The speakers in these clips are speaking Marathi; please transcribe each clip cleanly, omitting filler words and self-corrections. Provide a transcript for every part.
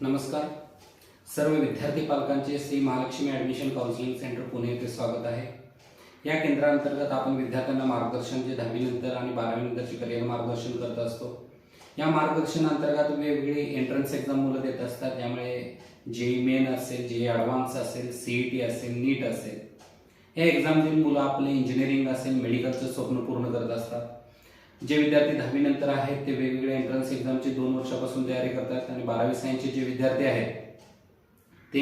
नमस्कार. सर्व विद्यार्थी पालकांचे Shri Mahalakshmi admission counselling centre Pune येथे स्वागत आहे. या केंद्रांतर्गत आपण विद्यार्थ्यांना मार्गदर्शन जे 10वी नंतर आणि 12वी नंतरचे करिअर मार्गदर्शन करत असतो. या मार्गदर्शनांतर्गत वेगवेगळी एंट्रन्स एक्झाम मुलं देत असतात. त्यामुळे जेई मेन असेल, जेई ॲडव्हान्स असेल, सीईटी असेल, नीट असेल, या एक्झाम देऊन मुलं आपले इंजिनिअरिंग असेल, मेडिकलचं स्वप्न पूर्ण करत असतात. जे विद्यार्थी 10वी नंतर आहेत ते वेगवेगळ्या एंट्रन्स एक्झामची 2 वर्षापासून तयारी करतात आणि 12वी सायन्सचे जे विद्यार्थी आहेत ते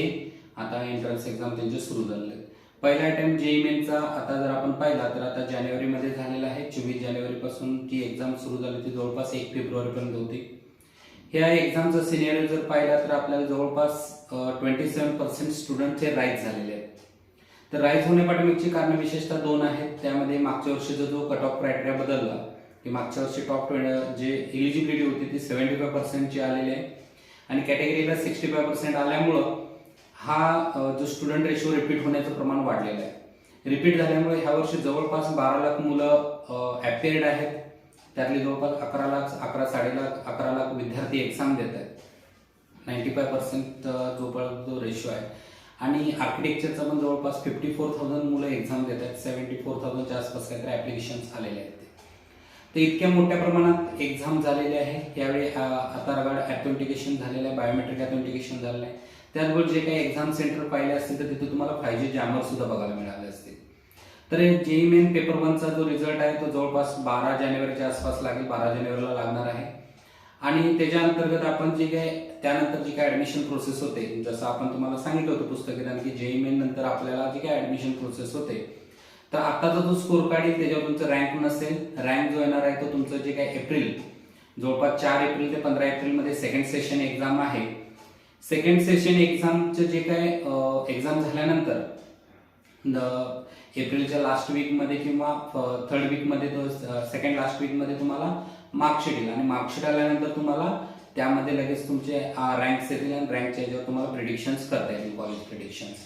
आता एंट्रन्स एक्झाम त्यांचे सुरू झालेले आहेत. पहिला अटेम्प्ट जेई मेनचा आता जर आपण पाहिला तर आता जानेवारीमध्ये झालेला आहे. 24 जानेवारीपासून ती एक्झाम सुरू झाली, ती जवळपास 1 फेब्रुवारीपर्यंत होती. ह्या एक्झामचा सिनेरिओ जर पाहिला तर आपल्याला जवळपास 27% स्टुडंटचे राईज झालेले आहेत. तर राईज होण्यापाठीमागची कारण विशेषतः 2 आहेत. त्यामध्ये मागच्या वर्षीचा जो कट ऑफ क्रायटेरिया बदलला की मागच्या वर्षी टॉप 20 जे एलिजिबिलिटी होती ती 75% ची आलेली आहे आणि कॅटेगरीला 65% आल्यामुळं हा जो स्टुडंट रेशो रिपीट होण्याचं प्रमाण वाढलेलं आहे. रिपीट झाल्यामुळे ह्या वर्षी जवळपास 12 लाख मुलं ॲपियर्ड आहेत. त्यातली जवळपास 11 लाख 11 लाख विद्यार्थी एक्झाम देत आहेत. 95% जो रेशो आहे. आणि आर्किटेक्चरचा पण जवळपास 54,000 मुलं एक्झाम देत आहेत. 74,000च्या आसपास काहीतरी ॲप्लिकेशन्स आलेले आहेत. तर इतक्या मोठ्या प्रमाणात एक्झाम झालेले आहे. यावेळी आधार कार्ड ॲथेंटिकेशन झालेलं आहे, बायोमेट्रिक ॲथेंटिकेशन झालेलं आहे. त्याचबरोबर जे काही एक्झाम सेंटर पाहिले असतील तर तिथे तुम्हाला 5G जॅमर सुद्धा बघायला मिळाले असतील. तर जेई मेन पेपर 1चा जो रिझल्ट आहे तो जवळपास 12 जानेवारीच्या आसपास लागेल, 12 जानेवारीला लागणार आहे. आणि त्याच्या अंतर्गत आपण जे काही त्यानंतर जी काही ऍडमिशन प्रोसेस होते, जसं आपण तुम्हाला सांगितलं होतं पुस्तकात की जेई मेन नंतर आपल्याला जी काही ऍडमिशन प्रोसेस होते तर आताचा जो स्कोर कार्ड येईल त्याच्यावर तुमचं रँक नसेल. रँक जो येणार आहे तो तुमचं जे काही एप्रिल जवळपास 4 एप्रिल ते 15 एप्रिलमध्ये सेकंड सेशन एक्झाम आहे. सेकंड सेशन एक्झामचं जे काय एक्झाम झाल्यानंतर एप्रिलच्या लास्ट वीकमध्ये किंवा थर्ड वीकमध्ये तो सेकंड लास्ट वीकमध्ये तुम्हाला मार्कशीट येईल आणि मार्कशीट आल्यानंतर तुम्हाला त्यामध्ये लगेच तुमचे रँक्स येतील आणि रँकच्या याच्यावर तुम्हाला प्रिडिक्शन्स करता येतील, कॉलेज प्रिडिक्शन्स.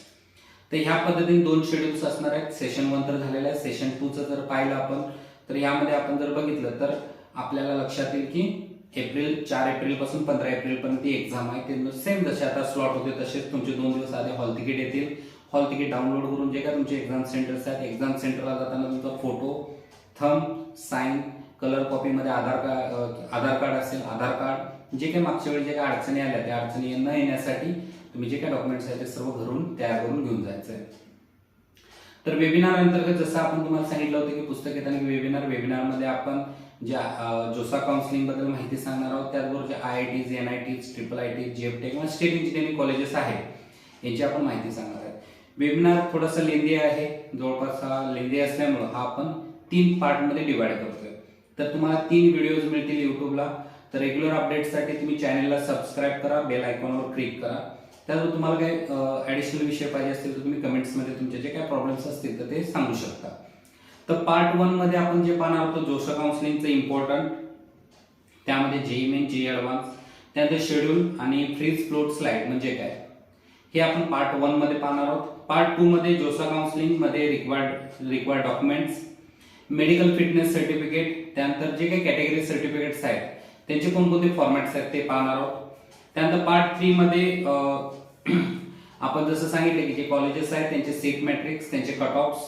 तर ह्या पद्धतीने 2 शेड्यूल्स असणार आहेत. सेशन 1 तर झालेलं आहे. सेशन 2चं जर पाहिलं आपण तर यामध्ये आपण जर बघितलं तर आपल्याला लक्षात येईल की 4 एप्रिल पासून 15 एप्रिल पर्यंत ती एक्झाम आहे. ते सेम जसे आता स्लॉट होते तसेच तुमचे 2 दिवस आधी हॉल तिकीट येतील. हॉल तिकीट डाउनलोड करून जे काय तुमचे एक्झाम सेंटर्स आहेत, एक्झाम सेंटरला जाताना तुमचा फोटो, थंब, साईन, कलर कॉपीमध्ये आधार कार्ड असेल, आधार कार्ड, जे काही मागच्या वेळी जे काही अडचणी आल्या त्या अडचणी न येण्यासाठी तुम्ही जे काही डॉक्युमेंट्स आहेत ते सर्व घरून तयार करून घेऊन जायचं आहे. तर वेबिनार अंतर्गत जसं आपण तुम्हाला सांगितलं होतं की पुस्तक येताना वेबिनारमध्ये आपण ज्या जोसा काउन्सिलिंग बद्दल माहिती सांगणार आहोत. त्याचबरोबर जे IITs, NITs, IIIT, JFT किंवा स्टेट इंजिनिअरिंग कॉलेजेस आहेत याची आपण माहिती सांगणार आहे. वेबिनार थोडासा लेंदी आहे, जवळपास हा लेंदी असल्यामुळं हा आपण 3 पार्टमध्ये डिवाइड करतोय. तर तुम्हाला 3 व्हिडिओज मिळतील युट्यूबला. तर रेग्युलर अपडेटसाठी तुम्ही चॅनलला सबस्क्राईब करा, बेल आयकॉनवर क्लिक करा. त्याचबरोबर तुम्हाला काही ॲडिशनल विषय पाहिजे असतील तर तुम्ही कमेंट्समध्ये तुमचे जे काही प्रॉब्लेम्स असतील तर ते सांगू शकता. तर पार्ट 1 मध्ये आपण जे पाहणार आहोत जोसा काउन्सिलिंगचं इम्पॉर्टंट, त्यामध्ये जेई मेन, जेई ॲडव्हान्स, त्यानंतर शेड्यूल आणि फ्रीज फ्लोट स्लाइड म्हणजे काय हे आपण पार्ट 1 मध्ये पाहणार आहोत. पार्ट 2 मध्ये जोसा काउन्सिलिंग मध्ये required documents, medical fitness certificate, त्यानंतर जे काही कॅटेगरी सर्टिफिकेट्स आहेत त्यांचे कोणकोणते फॉर्मॅट्स आहेत ते पाहणार आहोत. त्यानंतर पार्ट 3 मध्ये आपण जसं सांगितलं की जे कॉलेजेस आहेत त्यांचे सीट मॅट्रिक्स, त्यांचे कट ऑफ्स,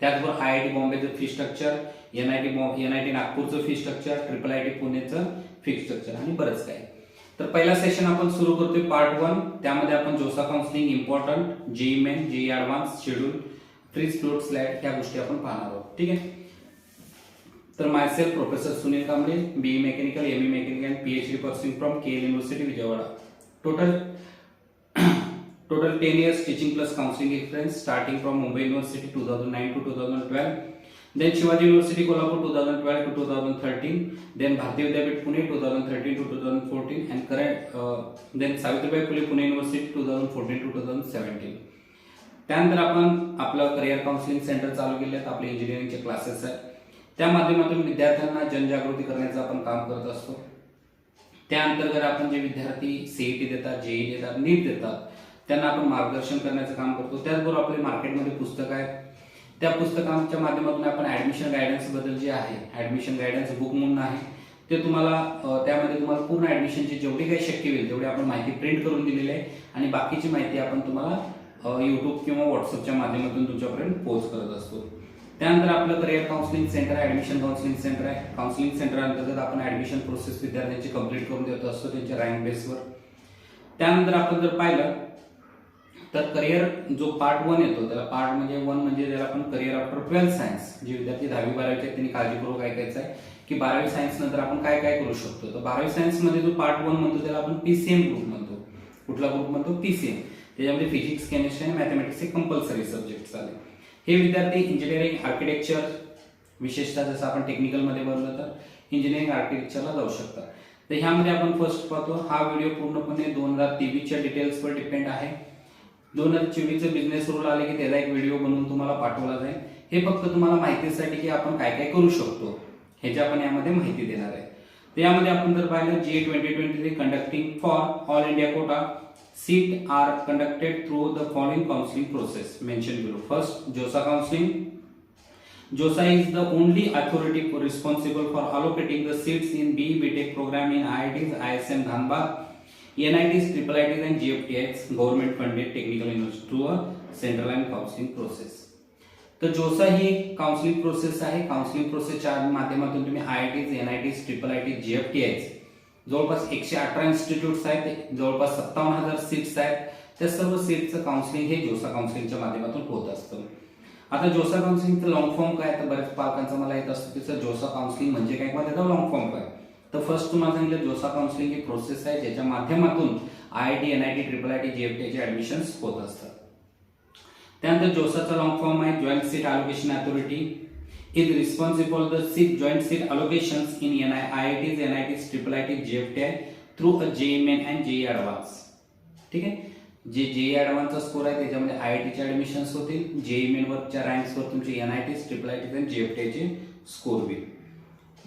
त्याचबरोबर IIT बॉम्बेचं फी स्ट्रक्चर, NIT नागपूरचं फी स्ट्रक्चर, IIIT पुणेचं फी स्ट्रक्चर आणि बरंच काही. तर पहिला सेशन आपण सुरू करतोय पार्ट 1. त्यामध्ये आपण JoSAA counselling important, JEE main, JEE advanced, schedule, freeze float slide ह्या गोष्टी आपण पाहणार आहोत. ठीक आहे. तर myself professor Sunil Kamble, BE mechanical, ME mechanical, PhD pursuing from KL university Vijayawada. Total 10 years teaching plus counseling experience starting from Mumbai University 2009 to 2012, then Shivaji University Kolhapur 2012 to 2013, then Bharatiya Vidyapith Pune 2013 to 2014 and current then Savitribai Phule Pune University 2014 to 2017. त्यानंतर आपण आपलं करिअर काउन्सिलिंग सेंटर चालू केले आहेत. आपले इंजिनिअरिंगचे क्लासेस आहेत. त्या माध्यमातून विद्यार्थ्यांना जनजागृती करण्याचं आपण काम करत असतो. त्या अंतर्गत आपण जे विद्यार्थी CET देतात, JEE देतात, नीट देतात त्यांना आपण मार्गदर्शन करण्याचं काम करतो. त्याचबरोबर आपले मार्केटमध्ये पुस्तकं आहेत. त्या पुस्तकांच्या माध्यमातून आपण ऍडमिशन गायडन्स बद्दल जे आहे, ऍडमिशन गायडन्स बुक म्हणून आहे ते तुम्हाला त्यामध्ये तुम्हाला पूर्ण ऍडमिशनची जेवढी काही शक्य होईल तेवढी आपण माहिती प्रिंट करून दिलेली आहे आणि बाकीची माहिती आपण तुम्हाला यूट्यूब किंवा व्हॉट्सअपच्या माध्यमातून तुमच्यापर्यंत पोहोच करत असतो. त्यानंतर आपलं करिअर काउन्सिलिंग सेंटर आहे, ऍडमिशन काउन्सिलिंग सेंटर आहे. काउन्सिलिंग सेंटर अंतर्गत आपण ऍडमिशन प्रोसेस विद्यार्थ्यांची कंप्लीट करून देत असतो त्यांच्या रँक बेसवर. त्यानंतर आपण जर पाहिलं तर करिअर जो पार्ट 1 येतो त्याला पार्ट म्हणजे 1 म्हणजे ज्याला आपण करिअर आफ्टर 12th सायन्स, जे विद्यार्थी 10वी 12वीचे आहेत त्यांनी काळजीपूर्वक ऐकायचं आहे की 12वी सायन्स नंतर आपण काय काय करू शकतो. तर 12वी सायन्स मध्ये जो पार्ट 1 म्हणतो त्याला आपण पीसीएम ग्रुप म्हणतो. कुठला ग्रुप म्हणतो? पीसीएम. त्याच्यामध्ये फिजिक्स, केमिस्ट्री आणि मॅथमॅटिक्स हे कंपल्सरी सब्जेक्ट्स आले. हे विद्यार्थी इंजिनिअरिंग, आर्किटेक्चर, विशेषतः जसं आपण टेक्निकल मध्ये बनलं तर इंजिनिअरिंग आर्किटेक्चरला जाऊ शकतात. तर ह्यामध्ये आपण फर्स्ट पाहतो, हा व्हिडिओ पूर्णपणे 2023च्या डिटेल्सवर डिपेंड आहे. 2024चे बिझनेस रूल आले की त्याचा एक व्हिडिओ बनवून तुम्हाला पाठवला जाईल. हे फक्त तुम्हाला माहितीसाठी की आपण काय काय करू शकतो ह्याची आपण यामध्ये माहिती देणार आहे. तर यामध्ये आपण जर पाहिलं GA 2023 conducting for all India quota seat are conducted through the following counselling process mention below. First, JOSA counseling. JOSA is the only authority responsible for allocating the seats in BE BTech program in IITs, ISM Dhanbad, NITs, IIITs and GFTIs, government funded technical university through a centralized counseling process. तर JOSA ही काउन्सिलिंग प्रोसेस आहे. काउन्सिलिंग प्रोसेसच्या माध्यमातून तुम्ही IITs, NITs, IIITs, GFTIs जवळपास 118 इन्स्टिट्यूट्स आहेत, जवळपास 57,000 सीट्स आहेत. त्या सर्व सीटचं काउन्सिलिंग हे JOSA काउन्सिलिंगच्या माध्यमातून होत असतं. आता JOSA काउन्सिलिंगचं लॉंग फॉर्म काय, तर बऱ्याच पालकांचा मला येत असतं त्याचं JOSA काउन्सिलिंग म्हणजे काय किंवा त्याचा लॉंग फॉर्म काय. तर फर्स्ट तुम्हाला सांगितलं JOSA काउन्सिलिंग ही प्रोसेस आहे ज्याच्या माध्यमातून IIT, NIT, IIIT, GFT चे ऍडमिशन्स होत असतात. त्यानंतर JOSAचा लॉंग फॉर्म आहे joint seat allocation authority is responsible for the joint seat allocations in IITs, NITs, IIITs, GFTI through a JEE Main and JEE Advance. ठीक आहे, जे JEE Advance चा स्कोर आहे त्याच्यामध्ये IIT चे ऍडमिशन्स होतील, JEE Main वरच्या रँक्स वर तुमचे NITs, IIITs and GFTI चे स्कोर होईल.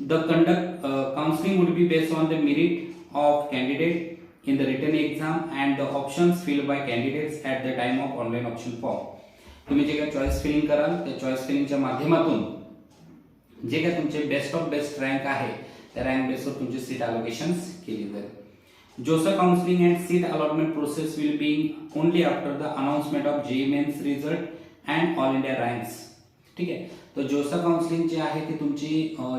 The counseling would be based on the merit of candidate in the written exam and the options filled by candidates at the time of online option form. तुम्ही जे काही चॉईस फिलिंग कराल त्या चॉईस फिलिंगच्या माध्यमातून जे काय तुमचे बेस्ट ऑफ बेस्ट रँक आहे त्या रँक बेसवर तुमची सीट अलोकेशन्स केली जाईल. JOSA counseling and seat allotment process will be only after the announcement of JEE Mains result and all India ranks. ठीक आहे, तर JOSA काउन्सिलिंग जे आहे ती तुमची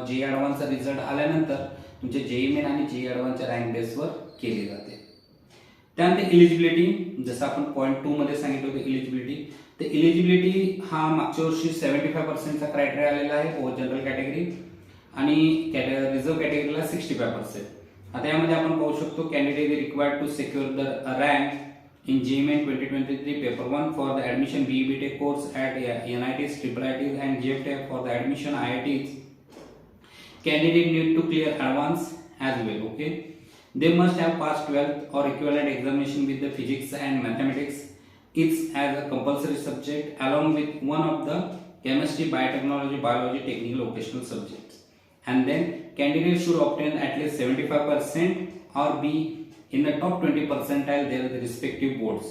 JEE Advance चा रिझल्ट आल्यानंतर तुमचे JEE Main आणि JEE Advance च्या रँक बेसवर केली जाते. त्यानंतर इलिजिबिलिटी, जसं आपण पॉइंट 2 मध्ये सांगितलं होतं इलिजिबिलिटी. तर इलिजिबिलिटी हा मागच्या वर्षी 75%चा क्रायटेरिया आलेला आहे जनरल कॅटेगरी आणि रिझर्व्ह कॅटेगरीला 65%. आता यामध्ये आपण पाहू शकतो candidate required to secure the rank in JEE Main 2023 paper 1 for the admission BE BTech course at NITs, IIITs and GFTI for the admission IITs. Candidate need to clear advance as well. Okay, they must have passed 12th or equivalent examination with the physics and mathematics. It's as a compulsory subject along with one of the chemistry, biotechnology, biology, technical, vocational subjects. And then candidates should obtain at least 75% or be in the top 20 percentile there the respective boards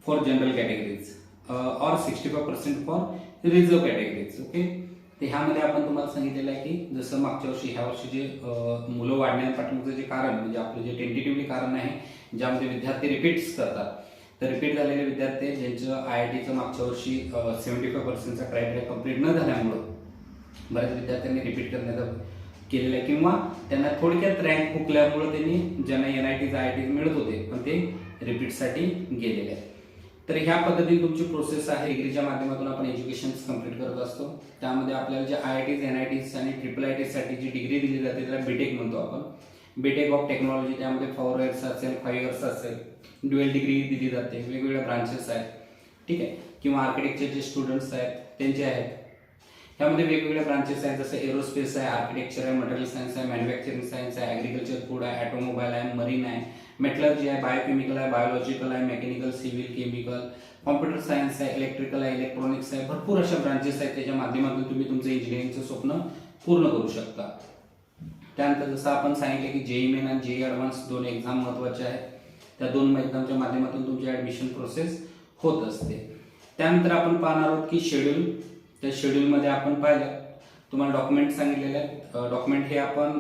for general categories or 65% for reserve categories. Okay, तर ह्यामध्ये आपण तुम्हाला सांगितलेलं आहे की जसं मागच्या वर्षी ह्या वर्षी जे मुलं वाढण्यापाठीमागचं जे कारण म्हणजे आपलं जे टेंटेटिव्हली कारण आहे ज्यामध्ये विद्यार्थी रिपीट्स करतात. तर रिपीट झालेले विद्यार्थी ज्यांचं IITचं मागच्या वर्षी 75%चा क्रायटेरिया कंप्लीट न झाल्यामुळं बऱ्याच विद्यार्थ्यांनी रिपीट करण्याचा केलेलं आहे किंवा त्यांना थोडक्यात रँक हुकल्यामुळे त्यांनी ज्यांना NITs, IITs मिळत होते पण ते रिपीटसाठी गेलेले आहेत. तर ह्या पद्धतीने तुमची प्रोसेस आहे. डिग्रीच्या माध्यमातून आपण एज्युकेशन कंप्लीट करत असतो. त्यामध्ये आपल्याला जे IITs, NITs आणि IIITs साठी जी डिग्री दिली जाते त्याला BTech म्हणतो आपण. BTech ऑफ टेक्नॉलॉजी, त्यामध्ये 4 इयर्स असेल, 5 इयर्स असेल, ड्युअल डिग्री दिली जाते. वेगवेगळ्या ब्रांचेस आहेत, ठीक आहे, किंवा आर्किटेक्चरचे स्टुडंट्स आहेत त्यांचे आहेत. त्यामध्ये वेगवेगळ्या ब्रांचेस आहेत जसं एरोस्पेस आहे, आर्किटेक्चर आहे, मटेरियल सायन्स आहे, मॅन्युफॅक्चरिंग सायन्स आहे, ॲग्रिकल्चर फूड आहे, ऑटोमोबाईल आहे, मरीन आहे, मेटलर्जी आहे, बायोकेमिकल आहे, बायोलॉजिकल आहे, mechanical, civil, chemical, computer science आहे, इलेक्ट्रिकल आहे, इलेक्ट्रॉनिक्स आहे. भरपूर अशा ब्रांचेस आहेत त्याच्या माध्यमातून तुम्ही तुमचं इंजिनिअरिंगचं स्वप्न पूर्ण करू शकता. त्यानंतर जसं आपण सांगितलं की JEE Main आणि JEE Advance दोन एक्झाम महत्त्वाचे आहेत. त्या दोन एक्झामच्या माध्यमातून तुमची ऍडमिशन प्रोसेस होत असते. त्यानंतर आपण पाहणार आहोत की शेड्यूल. त्या शेड्यूलमध्ये आपण पाहिलं तुम्हाला डॉक्युमेंट सांगितलेले आहेत. डॉक्युमेंट हे आपण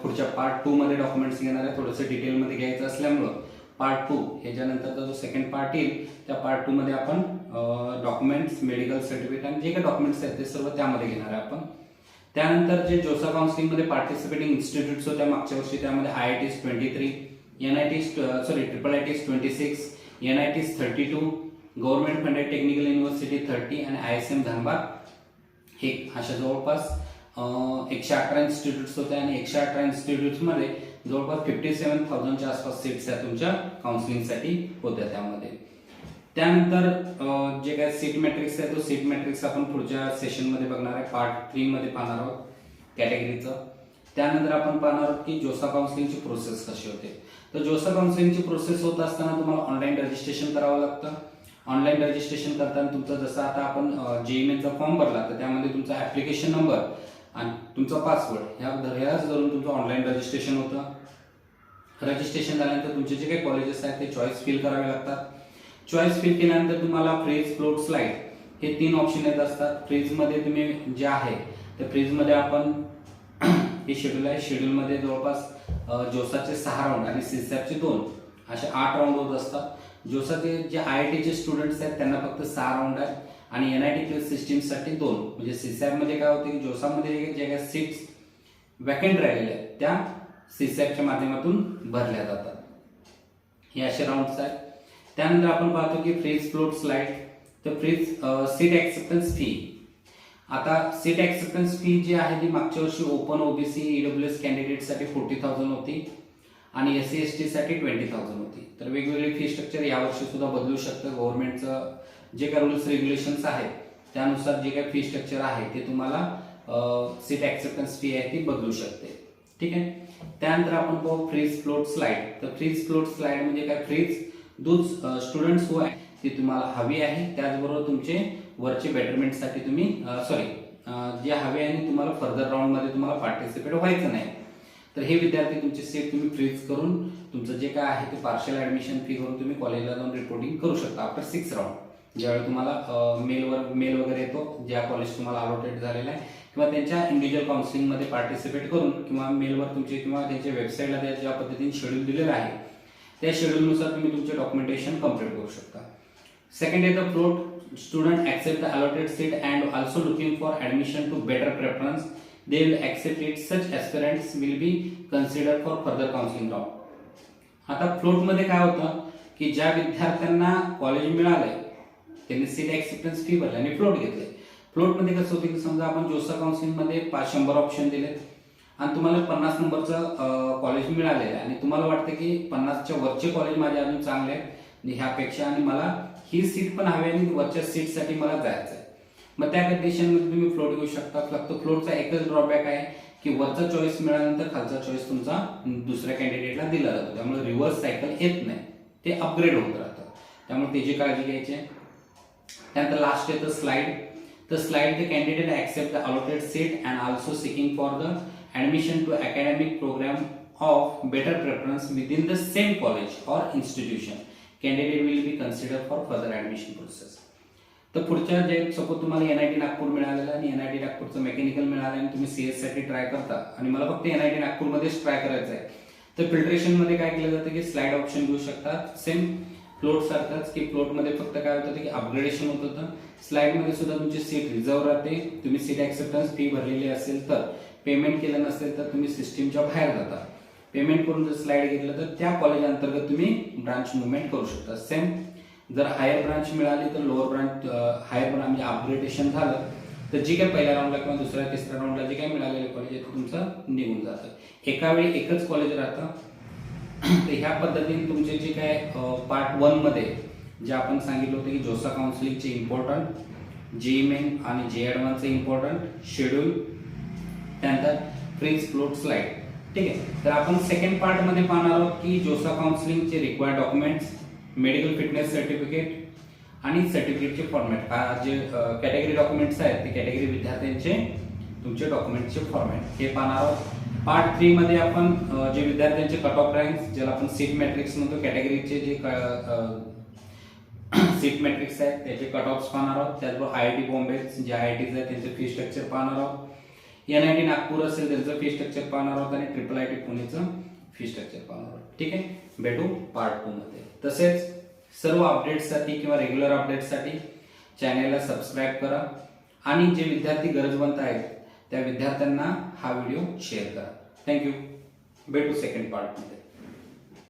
पुढच्या पार्ट 2 मध्ये डॉक्युमेंट्स घेणार आहे. थोडंसं डिटेलमध्ये घ्यायचं असल्यामुळं पार्ट 2 ह्याच्यानंतरचा जो सेकंड पार्ट येईल त्या पार्ट 2 मध्ये आपण डॉक्युमेंट्स, मेडिकल सर्टिफिकेट आणि जे काही डॉक्युमेंट्स आहेत ते सर्व त्यामध्ये घेणार आहे आपण. त्यानंतर जे जोसा काउन्सिलिंगमध्ये पार्टिसिपेटिंग इन्स्टिट्यूट्स होत्या मागच्या वर्षी, त्यामध्ये IITs 23, IITs 26, NITs 32, government funded technical university 30 आणि ISM धनबाद हे अशा जवळपास 118 इन्स्टिट्यूट्स होत्या आणि 118 इन्स्टिट्यूट्समध्ये जवळपास 57,000च्या आसपास सीट्स या तुमच्या काउन्सिलिंगसाठी होत्या त्यामध्ये. त्यानंतर जे काय सीट मॅट्रिक्स आहे तो सीट मॅट्रिक्स आपण पुढच्या सेशनमध्ये बघणार आहे, पार्ट 3 मध्ये पाहणार आहोत कॅटेगरीचं. त्यानंतर आपण पाहणार आहोत की जोसा काउन्सिलिंगची प्रोसेस कशी होते. तर जोसा काउन्सिलिंगची प्रोसेस होत असताना तुम्हाला ऑनलाईन रजिस्ट्रेशन करावं लागतं. ऑनलाईन रजिस्ट्रेशन करताना तुमचं जसं आता आपण JEE फॉर्म भरला तर त्यामध्ये तुमचा ऍप्लिकेशन नंबर आणि तुमचा पासवर्ड ह्याच धरून तुमचं ऑनलाईन रजिस्ट्रेशन होतं. रजिस्ट्रेशन झाल्यानंतर तुमचे जे काही कॉलेजेस आहेत ते चॉईस फिल करावे लागतात. चॉईस फिल केल्यानंतर तुम्हाला फ्रीज, फ्लोट, स्लाइड हे 3 ऑप्शन येत असतात. फ्रीजमध्ये तुम्ही जे आहे तर फ्रीजमध्ये आपण हे शेड्यूल आहे. शेड्यूलमध्ये जवळपास जोसाचे 6 राऊंड आणि CSAPचे 2 असे 8 राऊंड होत असतात. जोसाचे जे IITचे स्टुडंट्स आहेत त्यांना फक्त 6 राऊंड आहेत आणि NIT सिस्टीमसाठी 2. म्हणजे CSAP काय होते की जोसामध्ये जे काही सीट्स वॅकंट राहिलेल्या आहेत त्या CSAPच्या माध्यमातून भरल्या जातात. हे असे राऊंड्स आहेत. त्यानंतर आपण पाहतो की फ्रीज, फ्लोट, स्लाइड. तर फ्रीज सीट ऍक्सेप्टन्स फी. आता सीट ऍक्सेप्टन्स फी जी आहे ती मागच्या वर्षी ओपन OBC EWS कॅन्डिडेटसाठी 40,000 होती आणि SC ST साठी 20,000 होती. तर वेगवेगळी फी स्ट्रक्चर यावर्षी सुद्धा बदलू शकतं. गव्हर्नमेंटचं जे काही रूल्स रेग्युलेशन्स आहेत त्यानुसार जे काही फी स्ट्रक्चर आहे ते तुम्हाला सीट ऍक्सेप्टन्स फी आहे ती बदलू शकते. ठीक आहे. त्यानंतर आपण पाहू फ्रीज, फ्लोट, स्लाइड. तर फ्रीज, फ्लोट, स्लाइड म्हणजे काय? फ्रीज दोज स्टुडंट्स हू आहे ती तुम्हाला हवी आहे, त्याचबरोबर तुमचे वरचे बेटरमेंटसाठी तुम्ही जे हवे आणि तुम्हाला फर्दर राऊंड मध्ये तुम्हाला पार्टिसिपेट व्हायचं नाही तर हे विद्यार्थी तुमची सीट तुम्ही फ्रीज करून तुमचं जे काय आहे ते पार्शियल ऍडमिशन फी करून तुम्ही कॉलेजला जाऊन रिपोर्टिंग करू शकता आफ्टर 6 राऊंड. ज्यावेळी तुम्हाला मेल वगैरे येतो ज्या कॉलेज तुम्हाला अलॉटेड झालेला आहे किंवा त्यांच्या इंडिव्हिज्युअल काउन्सिलिंगमध्ये पार्टिसिपेट करून किंवा मेलवर तुमचे किंवा त्यांच्या वेबसाईटला ज्या पद्धतीने शेड्यूल दिलेलं आहे त्या शेड्यूलनुसार तुम्ही तुमचे डॉक्युमेंटेशन कम्प्लीट करू शकता. सेकंड आहे the float. Student accept the allotted seat and also looking for admission to better preference they will accept it. Such aspirants will be consider for further counselling round. आता फ्लोट मध्ये काय होतं की ज्या विद्यार्थ्यांना कॉलेज मिळालंय त्यांनी सीट ऍक्सेप्टन्स फी भरली आणि फ्लोट घेतले. फ्लोट मध्ये कसं होतं की समजा आपण जोसा काउन्सिलिंग मध्ये 100 ऑप्शन दिले आणि तुम्हाला 50 नंबरचं कॉलेज मिळालेलं आहे आणि तुम्हाला वाटतं की 50च्या वरचे कॉलेज माझे अजून चांगले आहेत ह्यापेक्षा आणि मला ही सीट पण हवी आणि वरच्या सीटसाठी मला जायचं आहे. मग त्या कंडिशनमध्ये तुम्ही फ्लोट घेऊ शकता. फक्त फ्लोटचा एकच ड्रॉबॅक आहे की वरचा चॉईस मिळाल्यानंतर खालचा चॉईस तुमचा दुसऱ्या कॅन्डिडेटला दिला जातो, त्यामुळे रिव्हर्स सायकल येत नाही, ते अपग्रेड होत राहतं, त्यामुळे त्याची काळजी घ्यायची आहे. त्यानंतर लास्ट येतं स्लाइड. तर slide the candidate accept the allotted seat and also seeking for the admission to academic program of better preference within the same college or institution. Candidate will be considered for further admission process. तर पुढच्या जे सपोज तुम्हाला NIT नागपूर मिळालेलं आणि NIT नागपूरचं मेकॅनिकल मिळालं आणि तुम्ही CS साठी ट्राय करता आणि मला फक्त NIT नागपूरमध्येच ट्राय करायचं आहे तर फिल्ट्रेशन मध्ये काय केलं जातं की स्लाइड ऑप्शन घेऊ शकतात. सेम फ्लोट सारखंच की फ्लोट मध्ये फक्त काय होतं की अपग्रेडेशन होत होतं. स्लाइड मध्ये सुद्धा तुमची सीट रिझर्व राहते. तुम्ही सीट ऍक्सेप्टन्स फी भरलेली असेल तर, पेमेंट केलं नसेल तर तुम्ही सिस्टीमच्या बाहेर जाता. पेमेंट करून जर स्लाइड घेतलं तर त्या कॉलेज अंतर्गत तुम्ही ब्रांच मुवमेंट करू शकता. सेम जर हायर ब्रांच मिळाली तर लोअर ब्रांच हायर ब्रांच म्हणजे अपग्रेडेशन झालं तर जी काही पहिल्या राऊंडला किंवा दुसऱ्या तिसऱ्या राऊंडला जे काही मिळालेलं कॉलेज आहे ते तुमचं निघून जातं. एका वेळी एकच कॉलेज राहतं. तर ह्या पद्धतीने तुमचे जे काय पार्ट 1 मध्ये जे आपण सांगितलं होतं की जोसा काउन्सिलिंगचे इम्पॉर्टंट, JEE मेन आणि JEE ॲडव्हान्सचे इम्पॉर्टंट शेड्यूल, त्यानंतर फ्रीज, फ्लोट, स्लाइड. ठीक आहे. तर आपण सेकंड पार्ट मध्ये पाहणार आहोत की जोसा काउन्सिलिंगचे required documents, medical fitness certificate आणि सर्टिफिकेटचे फॉर्मॅट. जे कॅटेगरी डॉक्युमेंट्स आहेत ते कॅटेगरी विद्यार्थ्यांचे तुमचे डॉक्युमेंटचे फॉर्मॅट हे पाहणार आहोत. पार्ट 3 मध्ये आपण जे विद्यार्थ्यांचे कट ऑफ रँक्स ज्याला आपण सीट मॅट्रिक्स म्हणतो, कॅटेगरीचे जे सीट मॅट्रिक्स आहे त्याचे कट ऑफ्स पाहणार आहोत. त्याचबरोबर IIT बॉम्बे जे IITs आहेत त्यांचे फी स्ट्रक्चर पाहणार आहोत. NIT नागपूर असेल त्यांचं फी स्ट्रक्चर पाहणार आहोत आणि IIIT पुणेचं फी स्ट्रक्चर पाहणार आहोत. ठीक आहे, भेटू पार्ट 2 मध्ये. तसेच सर्व अपडेट्ससाठी किंवा रेग्युलर अपडेट्ससाठी चॅनेलला सबस्क्राईब करा आणि जे विद्यार्थी गरजवंत आहेत त्या विद्यार्थ्यांना हा व्हिडिओ शेअर करा. थँक्यू. भेटू सेकंड पार्ट मध्ये.